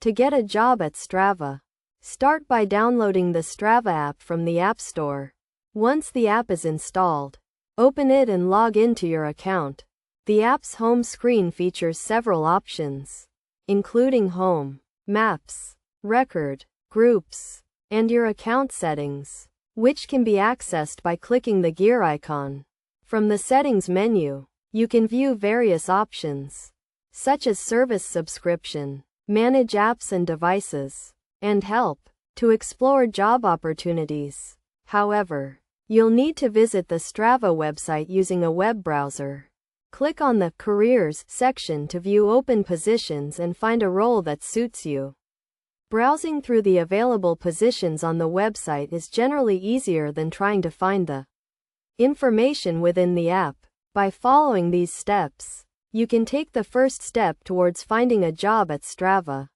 To get a job at Strava, start by downloading the Strava app from the App Store. Once the app is installed, open it and log into your account. The app's home screen features several options, including Home, Maps, Record, Groups, and your account settings, which can be accessed by clicking the gear icon. From the Settings menu, you can view various options, such as Service Subscription, Manage Apps and Devices, and Help, to explore job opportunities. However, you'll need to visit the Strava website using a web browser. Click on the Careers section to view open positions and find a role that suits you. Browsing through the available positions on the website is generally easier than trying to find the information within the app. By following these steps, you can take the first step towards finding a job at Strava.